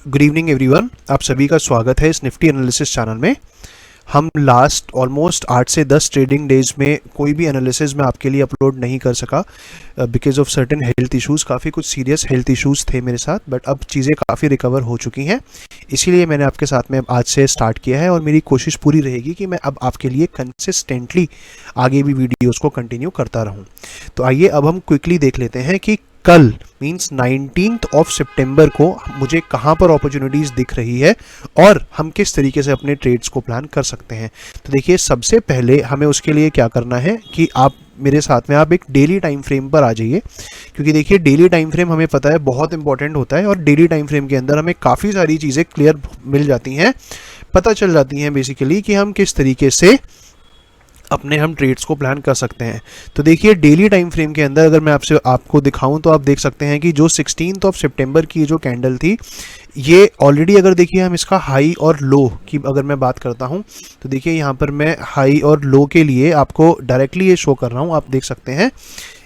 Good evening everyone, आप सभी का स्वागत है इस निफ्टी एनालिसिस चैनल में। हम लास्ट ऑलमोस्ट 8 से 10 ट्रेडिंग डेज में कोई भी एनालिसिस में आपके लिए अपलोड नहीं कर सका because of certain health issues. काफ़ी कुछ सीरियस हेल्थ इश्यूज़ थे मेरे साथ, बट अब चीज़ें काफ़ी रिकवर हो चुकी हैं। इसीलिए मैंने आपके साथ में आज से स्टार्ट किया है और मेरी कोशिश पूरी रहेगी कि मैं अब आपके लिए कंसिस्टेंटली आगे भी वीडियोज़ को कंटिन्यू करता रहूँ। तो आइए अब हम क्विकली देख लेते हैं कि कल मींस 19th ऑफ सितंबर को मुझे कहां पर अपॉर्चुनिटीज़ दिख रही है और हम किस तरीके से अपने ट्रेड्स को प्लान कर सकते हैं। तो देखिए, सबसे पहले हमें उसके लिए क्या करना है कि आप मेरे साथ में आप एक डेली टाइम फ्रेम पर आ जाइए, क्योंकि देखिए डेली टाइम फ्रेम हमें पता है बहुत इंपॉर्टेंट होता है और डेली टाइम फ्रेम के अंदर हमें काफ़ी सारी चीज़ें क्लियर मिल जाती हैं, पता चल जाती हैं बेसिकली कि हम किस तरीके से अपने हम ट्रेड्स को प्लान कर सकते हैं। तो देखिए डेली टाइम फ्रेम के अंदर अगर मैं आपको दिखाऊं तो आप देख सकते हैं कि जो 16th ऑफ सितंबर की जो कैंडल थी, ये ऑलरेडी अगर देखिए हम इसका हाई और लो की अगर मैं बात करता हूं तो देखिए यहाँ पर मैं हाई और लो के लिए आपको डायरेक्टली ये शो कर रहा हूँ। आप देख सकते हैं,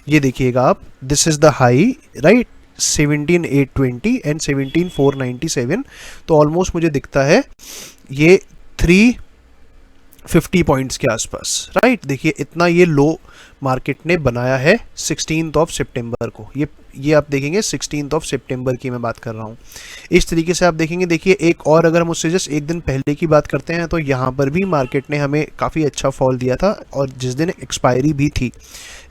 ये देखिएगा आप, this is the high right 17,820 and 17,497। तो ऑलमोस्ट मुझे दिखता है ये 350 पॉइंट्स के आसपास राइट। देखिए इतना ये लो मार्केट ने बनाया है 16th ऑफ सितंबर को। ये आप देखेंगे 16th ऑफ सितंबर की मैं बात कर रहा हूँ। इस तरीके से आप देखेंगे, देखिए एक और अगर हम उससे जस्ट एक दिन पहले की बात करते हैं तो यहाँ पर भी मार्केट ने हमें काफ़ी अच्छा फॉल दिया था और जिस दिन एक्सपायरी भी थी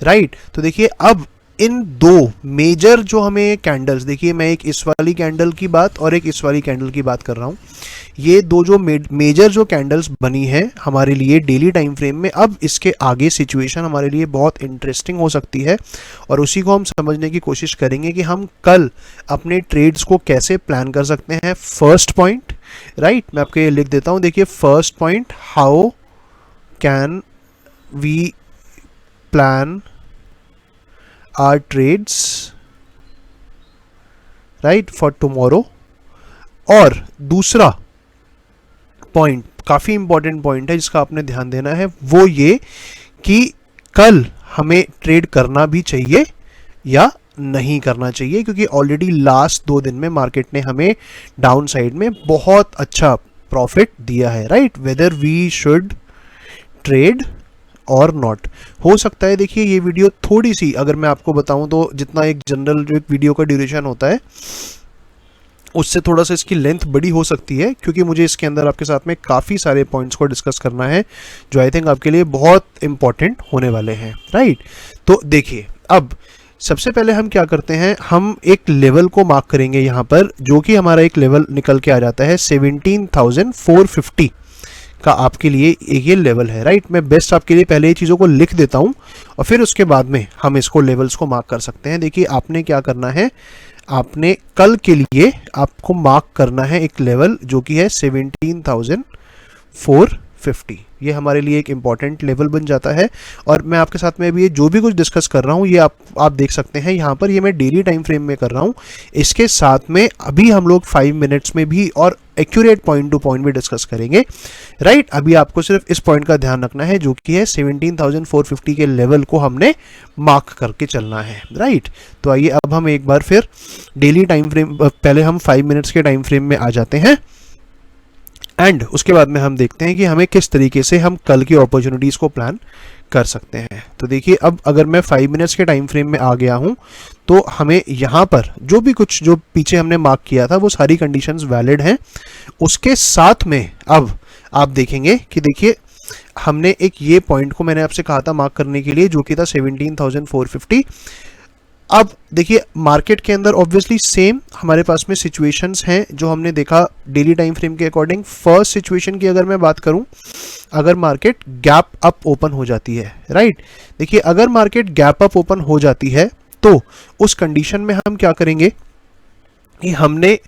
राइट। तो देखिए अब इन दो मेजर जो हमें कैंडल्स, देखिए मैं एक इस वाली कैंडल की बात और एक इस वाली कैंडल की बात कर रहा हूँ। ये दो जो मेजर जो कैंडल्स बनी है हमारे लिए डेली टाइम फ्रेम में, अब इसके आगे सिचुएशन हमारे लिए बहुत इंटरेस्टिंग हो सकती है और उसी को हम समझने की कोशिश करेंगे कि हम कल अपने ट्रेड्स को कैसे प्लान कर सकते हैं। फर्स्ट पॉइंट राइट, मैं आपको ये लिख देता हूँ। देखिए first point, how can we plan our trades right for tomorrow. और दूसरा पॉइंट काफ़ी इंपॉर्टेंट पॉइंट है जिसका आपने ध्यान देना है, वो ये कि कल हमें ट्रेड करना भी चाहिए या नहीं करना चाहिए, क्योंकि ऑलरेडी लास्ट 2 दिन में मार्केट ने हमें डाउन साइड में बहुत अच्छा प्रॉफिट दिया है right. Whether we should trade और नॉट। हो सकता है देखिए ये वीडियो थोड़ी सी, अगर मैं आपको बताऊं तो जितना एक जनरल जो एक वीडियो का ड्यूरेशन होता है उससे थोड़ा सा इसकी लेंथ बड़ी हो सकती है, क्योंकि मुझे इसके अंदर आपके साथ में काफ़ी सारे पॉइंट्स को डिस्कस करना है जो आई थिंक आपके लिए बहुत इंपॉर्टेंट होने वाले हैं राइट। तो देखिए अब सबसे पहले हम क्या करते हैं, हम एक लेवल को मार्क करेंगे यहाँ पर, जो कि हमारा एक लेवल निकल के आ जाता है 17,450 का आपके लिए ये लेवल है राइट। मैं बेस्ट आपके लिए पहले ये चीज़ों को लिख देता हूँ और फिर उसके बाद में हम इसको लेवल्स को मार्क कर सकते हैं। देखिए आपने क्या करना है, आपने कल के लिए आपको मार्क करना है एक लेवल जो कि है 17,450। ये हमारे लिए एक इम्पॉर्टेंट लेवल बन जाता है और मैं आपके साथ में अभी ये जो भी कुछ डिस्कस कर रहा हूँ ये आप देख सकते हैं यहाँ पर, ये मैं डेली टाइम फ्रेम में कर रहा हूँ। इसके साथ में अभी हम लोग 5 मिनट्स में भी और एक्यूरेट पॉइंट टू पॉइंट भी डिस्कस करेंगे राइट। अभी आपको सिर्फ इस पॉइंट का ध्यान रखना है जो कि है 17,450 के लेवल को हमने मार्क करके चलना है राइट। तो आइए अब हम एक बार फिर डेली टाइम फ्रेम, पहले हम 5 मिनट्स के टाइम फ्रेम में आ जाते हैं एंड उसके बाद में हम देखते हैं कि हमें किस तरीके से हम कल की अपॉर्चुनिटीज़ को प्लान कर सकते हैं। तो देखिए अब अगर मैं 5 मिनट्स के टाइम फ्रेम में आ गया हूं तो हमें यहाँ पर जो भी कुछ जो पीछे हमने मार्क किया था वो सारी कंडीशंस वैलिड हैं। उसके साथ में अब आप देखेंगे कि देखिए हमने एक ये पॉइंट को मैंने आपसे कहा था मार्क करने के लिए जो कि था 17,450। अब देखिए मार्केट के अंदर ऑब्वियसली सेम हमारे पास में सिचुएशंस हैं जो हमने देखा डेली टाइम फ्रेम के अकॉर्डिंग। फर्स्ट सिचुएशन की अगर मैं बात करूं, अगर मार्केट गैप अप ओपन हो जाती है राइट। देखिए अगर मार्केट गैप अप ओपन हो जाती है तो उस कंडीशन में हम क्या करेंगे कि हमने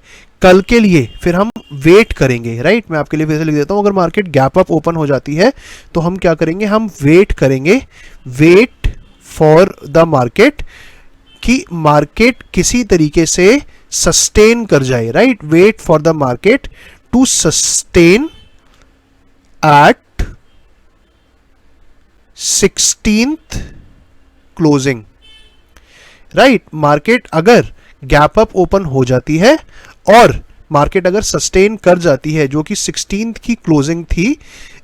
कल के लिए फिर हम वेट करेंगे राइट। मैं आपके लिए फिर से लिख देता हूं, अगर मार्केट गैप अप ओपन हो जाती है तो हम क्या करेंगे, हम वेट करेंगे, वेट फॉर द मार्केट कि मार्केट किसी तरीके से सस्टेन कर जाए right. Wait for the market to sustain at 16th closing right. Market अगर गैप अप ओपन हो जाती है और मार्केट अगर सस्टेन कर जाती है, जो कि 16th की क्लोजिंग थी,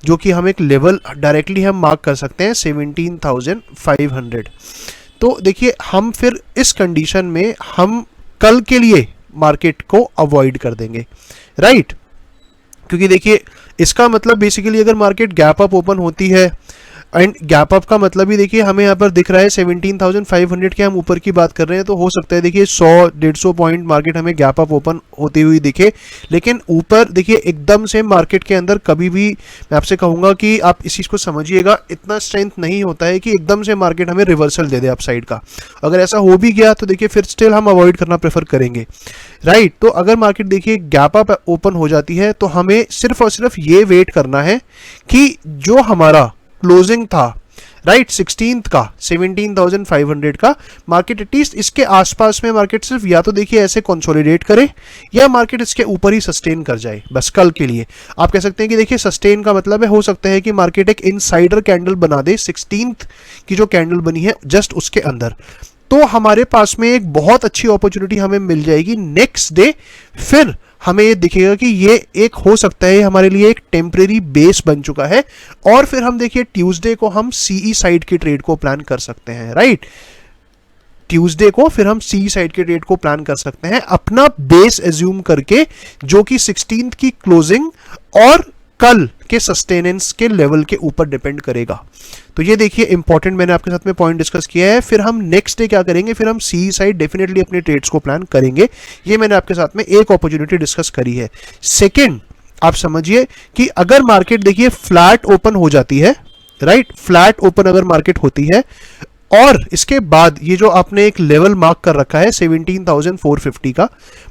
जो कि हम एक लेवल डायरेक्टली हम मार्क कर सकते हैं 17,500। तो देखिए हम फिर इस कंडीशन में हम कल के लिए मार्केट को अवॉइड कर देंगे, राइट। क्योंकि देखिए इसका मतलब बेसिकली अगर मार्केट गैप अप ओपन होती है, एंड गैप अप का मतलब ही देखिए हमें यहाँ पर दिख रहा है 17,500 के हम ऊपर की बात कर रहे हैं, तो हो सकता है देखिए 100-150 पॉइंट मार्केट हमें गैप अप ओपन होती हुई दिखे। लेकिन ऊपर देखिए एकदम से मार्केट के अंदर कभी भी मैं आपसे कहूँगा कि आप इस चीज़ को समझिएगा, इतना स्ट्रेंथ नहीं होता है कि एकदम से मार्केट हमें रिवर्सल दे दे अपसाइड का। अगर ऐसा हो भी गया तो देखिए फिर स्टिल हम अवॉइड करना प्रेफर करेंगे, राइट। तो अगर मार्केट देखिए गैप अप ओपन हो जाती है तो हमें सिर्फ और सिर्फ ये वेट करना है कि जो हमारा क्लोजिंग था, राइट, 16th का 17,500 का, मार्केट एटलीस्ट इसके आसपास में मार्केट सिर्फ या तो देखिए ऐसे कंसोलिडेट करे या मार्केट इसके ऊपर ही सस्टेन कर जाए, बस कल के लिए। आप कह सकते हैं कि देखिए सस्टेन का मतलब है, हो सकता है कि मार्केट एक इनसाइडर कैंडल बना दे 16th की जो कैंडल बनी है जस्ट उसके अंदर, तो हमारे पास में एक बहुत अच्छी अपॉर्चुनिटी हमें मिल जाएगी नेक्स्ट डे। फिर हमें ये दिखेगा कि ये एक हो सकता है हमारे लिए एक टेम्परेरी बेस बन चुका है, और फिर हम देखिए ट्यूसडे को हम सीई साइड के ट्रेड को प्लान कर सकते हैं, राइट। ट्यूसडे को फिर हम सीई साइड के ट्रेड को प्लान कर सकते हैं अपना बेस एज्यूम करके, जो कि 16th की क्लोजिंग और कल के सस्टेनेंस के लेवल के ऊपर डिपेंड करेगा। तो ये देखिए इंपॉर्टेंट मैंने आपके साथ में पॉइंट डिस्कस किया है। फिर हम नेक्स्ट डे क्या करेंगे, फिर हम सी साइड डेफिनेटली अपने ट्रेड्स को प्लान करेंगे। ये मैंने आपके साथ में एक अपॉर्चुनिटी डिस्कस करी है। सेकंड, आप समझिए कि अगर मार्केट देखिए फ्लैट ओपन हो जाती है, राइट, फ्लैट ओपन अगर मार्केट होती है और इसके बाद ये जो आपने एक लेवल मार्क कर रखा है 17,450 का,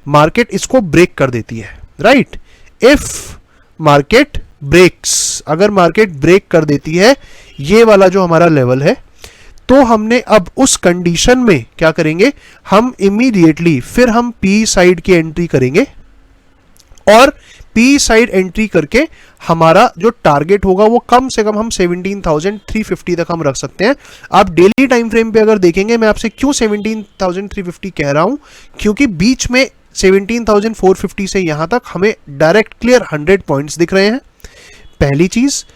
मार्केट इसको ब्रेक कर देती है, राइट। इफ मार्केट ब्रेक्स, अगर मार्केट ब्रेक कर देती है ये वाला जो हमारा लेवल है, तो हमने अब उस कंडीशन में क्या करेंगे, हम इमीडिएटली फिर हम पी साइड की एंट्री करेंगे, और पी साइड एंट्री करके हमारा जो टारगेट होगा वो कम से कम हम 17,350 तक हम रख सकते हैं। आप डेली टाइम फ्रेम पे अगर देखेंगे, मैं आपसे क्यों 17,350 कह रहा हूं, क्योंकि बीच में 17,450 से यहां तक हमें डायरेक्ट क्लियर 100 पॉइंट्स दिख रहे हैं, पहली चीज।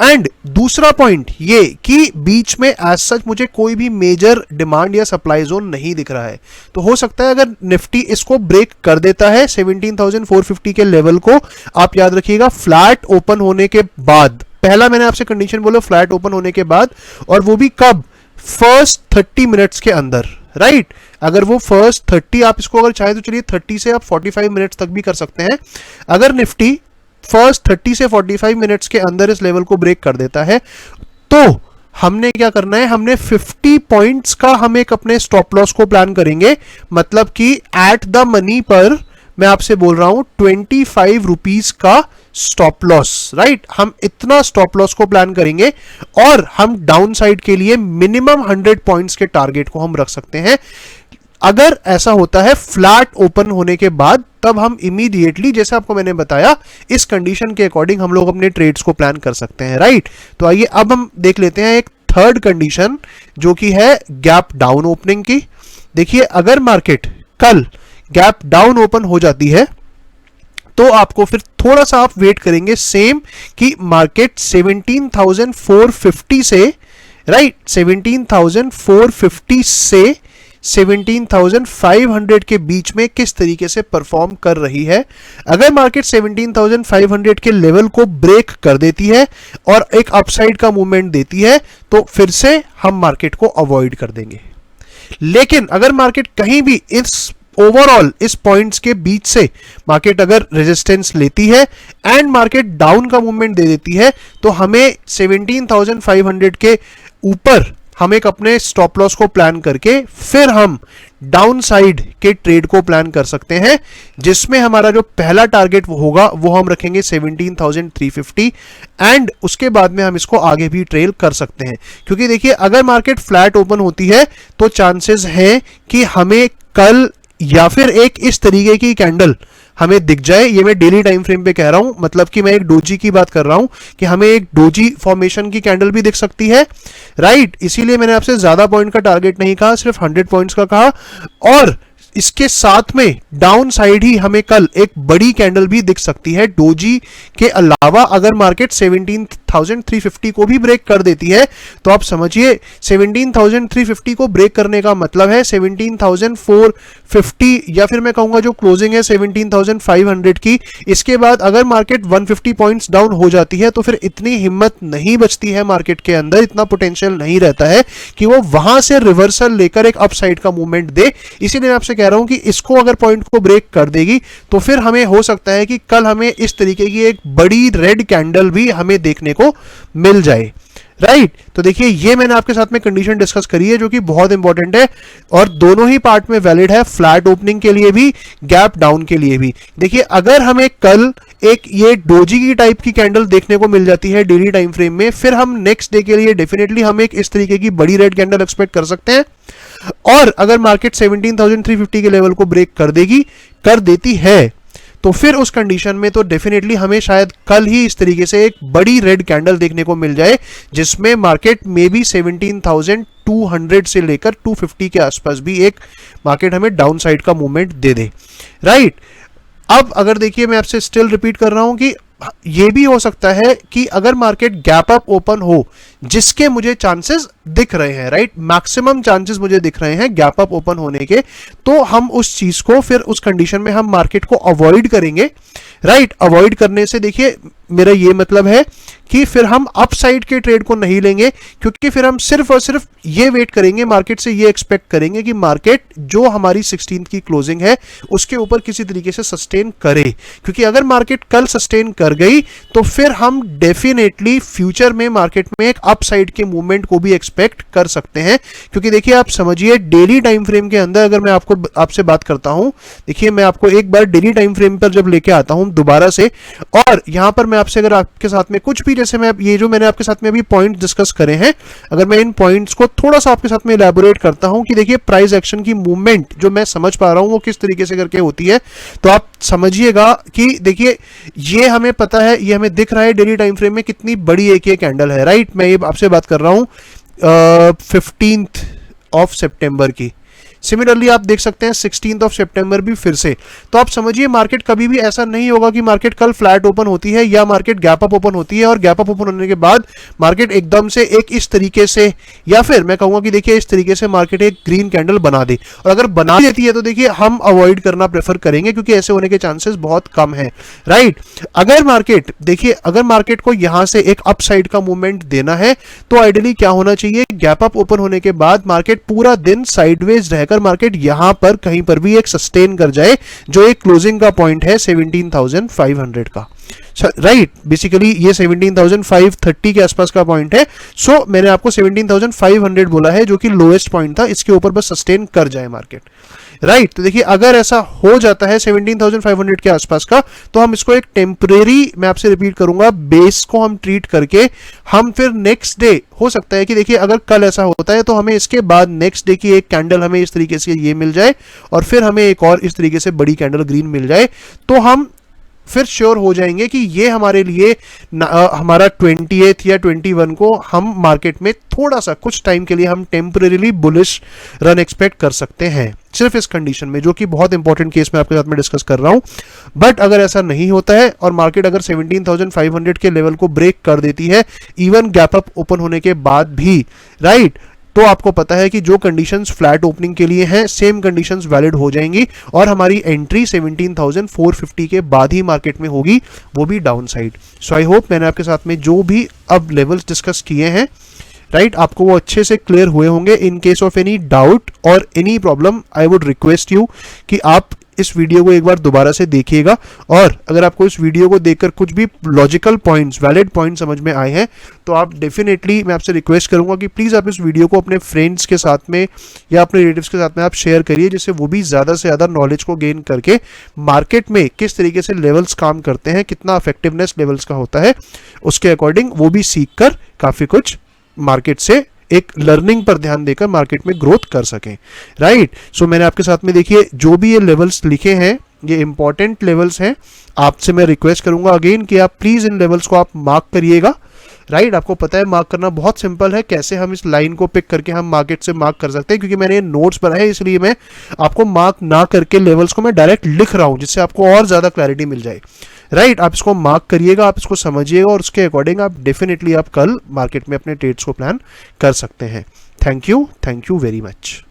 एंड दूसरा पॉइंट ये कि बीच में एज सच मुझे कोई भी मेजर डिमांड या सप्लाई जोन नहीं दिख रहा है। तो हो सकता है अगर निफ्टी इसको ब्रेक कर देता है 17,450 के लेवल को, आप याद रखिएगा फ्लैट ओपन होने के बाद, पहला मैंने आपसे कंडीशन बोला फ्लैट ओपन होने के बाद, और वो भी कब, फर्स्ट 30 मिनट्स के अंदर, राइट। अगर वो फर्स्ट 30, आप इसको अगर चाहे तो चलिए 30 से आप 45 मिनट्स तक भी कर सकते हैं। अगर निफ्टी फर्स्ट 30 से 45 मिनट्स के अंदर इस लेवल को ब्रेक कर देता है, तो हमने क्या करना है, हमने 50 पॉइंट्स का हम एक अपने स्टॉप लॉस को प्लान करेंगे। मतलब कि एट द मनी पर मैं आपसे बोल रहा हूं 25 रुपीज का स्टॉप लॉस, राइट। हम इतना स्टॉप लॉस को प्लान करेंगे, और हम डाउन साइड के लिए मिनिमम 100 पॉइंट्स के टारगेट को हम रख सकते हैं। अगर ऐसा होता है फ्लैट ओपन होने के बाद, तब हम इमीडिएटली, जैसे आपको मैंने बताया, इस कंडीशन के अकॉर्डिंग हम लोग अपने ट्रेड्स को प्लान कर सकते हैं, राइट। तो आइए अब हम देख लेते हैं एक थर्ड कंडीशन, जो कि है गैप डाउन ओपनिंग की। देखिए अगर मार्केट कल गैप डाउन ओपन हो जाती है, तो आपको फिर थोड़ा सा आप वेट करेंगे सेम, कि मार्केट 17,450 से, राइट, 17,450 से 17,500 के बीच में किस तरीके से परफॉर्म कर रही है। अगर मार्केट 17,500 के लेवल को ब्रेक कर देती है और एक अपसाइड का मूवमेंट देती है, तो फिर से हम मार्केट को अवॉइड कर देंगे। लेकिन अगर मार्केट कहीं भी इस ओवरऑल इस पॉइंट्स के बीच से मार्केट अगर रेजिस्टेंस लेती है एंड मार्केट डाउन का मूवमेंट दे देती है, तो हमें 17,500 के ऊपर हम एक अपने स्टॉप लॉस को प्लान करके फिर हम डाउन साइड के ट्रेड को प्लान कर सकते हैं, जिसमें हमारा जो पहला टारगेट होगा वो हम रखेंगे 17,350, एंड उसके बाद में हम इसको आगे भी ट्रेल कर सकते हैं। क्योंकि देखिए अगर मार्केट फ्लैट ओपन होती है तो चांसेस हैं कि हमें कल या फिर एक इस तरीके की कैंडल हमें दिख जाए। ये मैं डेली टाइम फ्रेम पे कह रहा हूं, मतलब कि मैं एक डोजी की बात कर रहा हूं कि हमें एक डोजी फॉर्मेशन की कैंडल भी दिख सकती है, राइट। इसीलिए मैंने आपसे ज्यादा पॉइंट का टारगेट नहीं कहा, सिर्फ 100 पॉइंट्स का कहा। और इसके साथ में डाउन साइड ही हमें कल एक बड़ी कैंडल भी दिख सकती है डोजी के अलावा। अगर मार्केट 17,350 को भी ब्रेक कर देती है तो आप समझिए 17,350 को ब्रेक करने का मतलब है 17,450 या फिर मैं कहूंगा जो क्लोजिंग है 17,500 की। इसके बाद अगर मार्केट 150 पॉइंट्स डाउन हो जाती है तो फिर इतनी हिम्मत नहीं बचती है मार्केट के अंदर, इतना पोटेंशियल नहीं रहता है कि वो वहां से रिवर्सल लेकर एक अपसाइड का मूवमेंट दे। इसीलिए मैं आपसे कह रहा हूं कि इसको अगर पॉइंट को ब्रेक कर देगी तो फिर हमें हो सकता है कि कल हमें इस तरीके की एक बड़ी रेड कैंडल भी हमें देखने को मिल जाए, राइट। तो देखिए ये मैंने आपके साथ में कंडीशन डिस्कस करी है जो कि बहुत इंपॉर्टेंट है और दोनों ही पार्ट में वैलिड है, फ्लैट ओपनिंग के लिए भी, गैप डाउन के लिए भी। देखिए अगर हमें कल एक ये डोजी की टाइप की कैंडल देखने को मिल जाती है डेली टाइम फ्रेम में, फिर हम नेक्स्ट डे के लिए डेफिनेटली हम एक इस तरीके की बड़ी रेड कैंडल एक्सपेक्ट कर सकते हैं। और अगर मार्केट 17,350 के लेवल को ब्रेक कर देती है तो फिर उस कंडीशन में तो डेफिनेटली हमें शायद कल ही इस तरीके से एक बड़ी रेड कैंडल देखने को मिल जाए जिसमें मार्केट में भी 17,200 से लेकर 250 के आसपास भी एक मार्केट हमें डाउन साइड का मूवमेंट दे दे, राइट। अब अगर देखिए मैं आपसे स्टिल रिपीट कर रहा हूं कि ये भी हो सकता है कि अगर मार्केट गैप अप ओपन हो, जिसके मुझे चांसेस दिख रहे हैं, राइट, मैक्सिमम चांसेस मुझे दिख रहे हैं गैप अप ओपन होने के, तो हम उस चीज को फिर उस कंडीशन में हम मार्केट को अवॉइड करेंगे, राइट। अवॉइड करने से देखिए मेरा ये मतलब है कि फिर हम अपसाइड के ट्रेड को नहीं लेंगे, क्योंकि फिर हम सिर्फ और सिर्फ ये वेट करेंगे, मार्केट से ये एक्सपेक्ट करेंगे कि मार्केट जो हमारी 16th की क्लोजिंग है उसके ऊपर किसी तरीके से सस्टेन करे। क्योंकि अगर मार्केट कल सस्टेन कर गई तो फिर हम डेफिनेटली फ्यूचर में मार्केट में एक अपसाइड के मूवमेंट को भी एक्सपेक्ट कर सकते हैं। क्योंकि देखिए आप समझिए डेली टाइम फ्रेम के अंदर अगर मैं आपसे बात करता हूं, देखिए मैं आपको एक बार डेली टाइम फ्रेम पर जब लेके आता हूं दोबारा से, और यहां पर मैं आपसे अगर आपके साथ में कुछ भी, जैसे मैं ये जो मैंने आपके साथ में अभी पॉइंट डिस्कस करे हैं, अगर मैं इन पॉइंट्स को थोड़ा सा आपके साथ में इलैबोरेट करता हूं कि देखिए प्राइस एक्शन की मूवमेंट जो मैं समझ पा रहा हूं वो किस तरीके से करके होती है, तो आप समझिएगा कि देखिए ये हमें पता है, ये हमें दिख रहा है डेली टाइम फ्रेम में कितनी बड़ी एक ये कैंडल है, राइट। मैं ये आपसे बात कर रहा हूं 15th ऑफ सितंबर की। सिमिलरली आप देख सकते हैं 16th ऑफ सितंबर भी फिर से। तो आप समझिए मार्केट कभी भी ऐसा नहीं होगा कि मार्केट कल फ्लैट ओपन होती है या मार्केट गैप अप ओपन होती है और गैप अप ओपन होने के बाद मार्केट एकदम से एक इस तरीके से, या फिर मैं कहूंगा कि देखिए इस तरीके से मार्केट एक ग्रीन कैंडल बना दे। और अगर बना देती है तो देखिए हम अवॉइड करना प्रेफर करेंगे क्योंकि ऐसे होने के चांसेस बहुत कम है, राइट। अगर मार्केट देखिए अगर मार्केट को यहां से एक अपसाइड का मूवमेंट देना है तो आइडियली क्या होना चाहिए, गैप अप ओपन होने के बाद मार्केट पूरा दिन साइडवेज रहकर मार्केट यहां पर कहीं पर भी एक सस्टेन कर जाए जो एक क्लोजिंग का पॉइंट है 17,500 का, राइट। बेसिकली ये 17,530 के आसपास का पॉइंट है। सो मैंने आपको 17,500 बोला है जो कि लोएस्ट पॉइंट था, इसके ऊपर बस सस्टेन कर जाए मार्केट, राइट। तो देखिए अगर ऐसा हो जाता है 17,500 के आसपास का, तो हम इसको एक टेम्परेरी, मैं आपसे रिपीट करूंगा, बेस को हम ट्रीट करके हम फिर नेक्स्ट डे, हो सकता है कि देखिए अगर कल ऐसा होता है तो हमें इसके बाद नेक्स्ट डे की एक कैंडल हमें इस तरीके से ये मिल जाए और फिर हमें एक और इस तरीके से बड़ी कैंडल ग्रीन मिल जाए, तो हम फिर श्योर हो जाएंगे कि ये हमारे लिए हमारा 28 या 21 को हम मार्केट में थोड़ा सा कुछ टाइम के लिए हम टेम्परेरीली बुलिश रन एक्सपेक्ट कर सकते हैं, सिर्फ इस कंडीशन में, जो कि बहुत इंपॉर्टेंट केस में आपके साथ में डिस्कस कर रहा हूं। बट अगर ऐसा नहीं होता है और मार्केट अगर 17,500 के लेवल को ब्रेक कर देती है इवन गैप अप ओपन होने के बाद भी, राइट, तो आपको पता है कि जो कंडीशंस फ्लैट ओपनिंग के लिए हैं सेम कंडीशंस वैलिड हो जाएंगी और हमारी एंट्री 17,450 के बाद ही मार्केट में होगी, वो भी down side. So I hope मैंने आपके साथ में जो भी अब लेवल्स डिस्कस किए हैं, राइट, आपको वो अच्छे से क्लियर हुए होंगे। In case of any doubt और any problem I would request you कि आप इस वीडियो को एक बार दोबारा से देखिएगा, और अगर आपको इस वीडियो को देखकर कुछ भी लॉजिकल पॉइंट्स, वैलिड पॉइंट्स समझ में आए हैं तो आप डेफिनेटली, मैं आपसे रिक्वेस्ट करूंगा कि प्लीज़ आप इस वीडियो को अपने फ्रेंड्स के साथ में या अपने रिलेटिव्स के साथ में आप शेयर करिए, जिससे वो भी ज़्यादा से ज़्यादा नॉलेज को गेन करके मार्केट में किस तरीके से लेवल्स काम करते हैं, कितना इफेक्टिवनेस लेवल्स का होता है, उसके अकॉर्डिंग वो भी सीख कर काफ़ी कुछ मार्केट से एक लर्निंग पर ध्यान देकर मार्केट में ग्रोथ कर सकें, राइट। सो मैंने आपके साथ में देखिए जो भी ये लेवल्स लिखे हैं ये इंपॉर्टेंट लेवल्स हैं। आपसे मैं रिक्वेस्ट करूंगा अगेन कि आप प्लीज इन लेवल्स को आप मार्क करिएगा, राइट। आपको पता है मार्क करना बहुत सिंपल है, कैसे हम इस लाइन को पिक करके हम मार्केट से मार्क कर सकते हैं, क्योंकि मैंने ये नोट्स बनाए है इसलिए मैं आपको मार्क ना करके लेवल्स को मैं डायरेक्ट लिख रहा हूं, जिससे आपको और ज्यादा क्लैरिटी मिल जाए। राइट, आप इसको मार्क करिएगा, आप इसको समझिएगा और उसके अकॉर्डिंग आप डेफिनेटली आप कल मार्केट में अपने ट्रेड्स को प्लान कर सकते हैं। Thank you very much.